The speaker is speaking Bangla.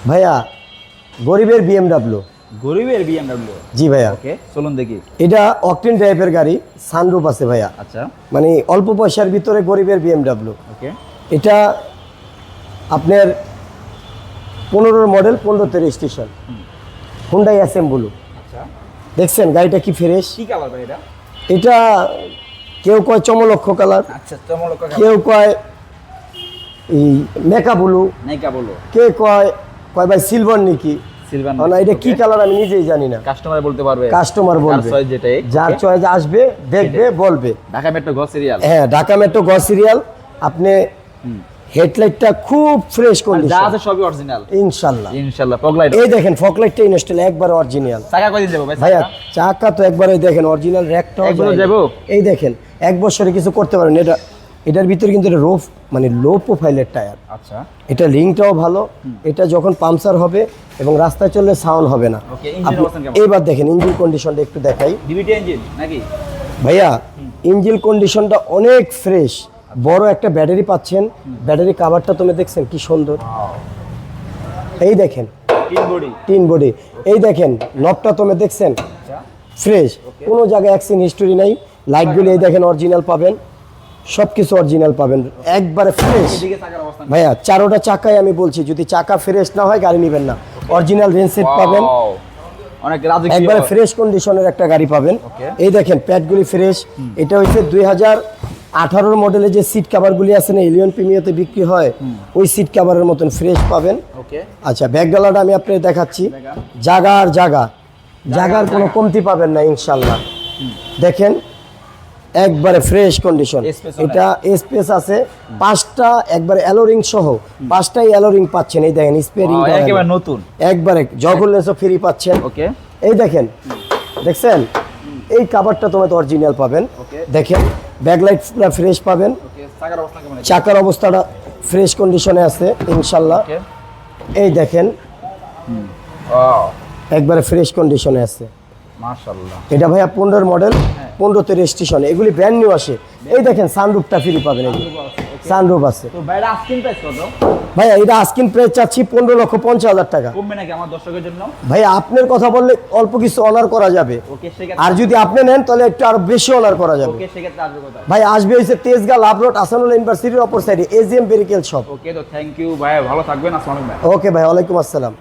ভাইয়া গরিবের বিএমডাব্লিউ। গরিবের বিএমডব্লিউ। জি ভাইয়া। ওকে, চলুন দেখি। এটা অকটেন টাইপের গাড়ি, সানরুফ আছে ভাইয়া। আচ্ছা, মানে অল্প পয়সার ভিতরে গরিবের বিএমডাব্লিউ। ওকে। এটা আপনার 15 মডেল, 15তে রেজিস্ট্রেশন, হুন্ডাই অ্যাসেম্বলু। আচ্ছা, দেখছেন গাড়িটা কি ফ্রেশ। কি কালার ভাই এটা? এটা কেউ কয় চমলক্ষ কালার, আচ্ছা, চমলক কালার। কেউ কয় এই মেকা ব্লু, নাইকা বলো। কে কয় কয় ভাই সিলভার নিকি। সিলভার না, এটা কি কালার আমি নিজেই জানি না, কাস্টমার বলতে পারবে। কাস্টমার বলবে, চয়েস যেটাই, যার চয়েস আসবে দেখবে বলবে। ঢাকা মেট্রো গ সিরিয়াল। হ্যাঁ, ঢাকা মেট্রো গ সিরিয়াল। আপনি হেডলাইটটা খুব ফ্রেশ যা কন্ডিশন, আছে সবই অরিজিনাল ইনশাআল্লাহ। ইনশাআল্লাহ। ফগলাইট এই দেখেন ফকলাইটটা ইনস্টল একবার অরিজিনাল। চাকা কয়দিন যাবো ভাই? ভাইয়া চাকা তো একবারে দেখেন অরিজিনাল, র্যাকটাও এক বছর যাবো? এই দেখেন 1 বছরে কিছু করতে পারেন। এটার ভিতরে কিন্তু এটা রোফ মানে লো প্রোফাইলের টায়ার। আচ্ছা, এটা রিংটাও ভালো। এটা যখন পাংচার হবে এবং রাস্তায় চললে সাউন্ড হবে না। ওকে। ইঞ্জিন অবস্থা কেমন? এবার দেখেন ইঞ্জিন কন্ডিশনটা একটু দেখাই ডিভিটি ইঞ্জিন নাকি? ভাইয়া। ইঞ্জিন কন্ডিশনটা অনেক ফ্রেশ, বড় একটা ব্যাটারি পাচ্ছেন। ব্যাটারি কাভারটা তুমি দেখছেন কি সুন্দর। এই দেখেন তিন বডি। এই দেখেন নবটা তুমি দেখছেন ফ্রেশ, কোনো জায়গায় অ্যাক্সিডেন্ট হিস্টোরি নাই। লাইটগুলো এই দেখেন অরিজিনাল পাবেন, সব কিছু অরিজিনাল পাবেন, একবারে ফ্রেশ। ভাইয়া চারোটা চাকায় আমি বলছি, যদি চাকা ফ্রেশ না হয় গাড়ি নেবেন না। অরিজিনাল রেন সেট পাবেন, অনেক রাজকীয়, একবারে ফ্রেশ কন্ডিশনের একটা গাড়ি পাবেন। এই দেখেন প্যাডগুলি ফ্রেশ। এটা হচ্ছে 2018 মডেলের যে সিট কাভারগুলি আছে না, এলিয়ন প্রিমিয়াতে বিক্রি হয়, ওই সিট কাভারের মতন ফ্রেশ পাবেন। ওকে। আচ্ছা, ব্যাকডালাটা আমি আপনাকে দেখাচ্ছি। জাগার কোনো কমতি পাবেন না ইনশাল্লাহ। দেখেন একবারে ফ্রেশ কন্ডিশন। এটা স্পেস আছে 5টা, একবারে অ্যালোরিং সহ 5টাই অ্যালোরিং পাচ্ছেন। এই দেখেন স্পেয়ারিং একেবারে নতুন, একবারে জগলেসও ফ্রি পাচ্ছেন। ওকে। এই দেখেন, দেখছেন এই কাভারটা তোমার অরিজিনাল পাবেন। দেখেন ব্যাকলাইট পুরো ফ্রেশ পাবেন। চাকার অবস্থা কেমন? চাকার অবস্থাটা ফ্রেশ কন্ডিশনে আছে ইনশাল্লাহ। এই দেখেন একবারে ফ্রেশ কন্ডিশনে আছে মাশাআল্লাহ। এটা ভাইয়া 15 মডেল, 15তে রেজিস্ট্রেশন, এগুলি ব্র্যান্ড নিউ আসে। এই দেখেন সানরুফটা ফ্রি পাবেন, এই সানরুফ আছে। তো ভাইরা আস্কিং প্রাইস কত? ভাইয়া এটা আস্কিং প্রাইস চাচ্ছি 15,50,000 টাকা। কমবে নাকি আমার দর্শকের জন্য? ভাইয়া আপনার কথা বললে অল্প কিছু অনার করা যাবে। ওকে, সেক্ষেত্রে আর যদি আপনি নেন তাহলে একটু আরো বেশি অনার করা যাবে। ওকে, সেক্ষেত্রে আসবে কোথায়? ভাই আসবে হইছে তেজগাঁ লাভ রোড, আসানুল ইউনিভার্সিটির অপর সাইডে, এজিএম বেরিকেল শপ। ওকে, তো থ্যাংক ইউ ভাই, ভালো থাকবেন। আসসালামু আলাইকুম। ওকে ভাই, ওয়ালাইকুম আসসালাম।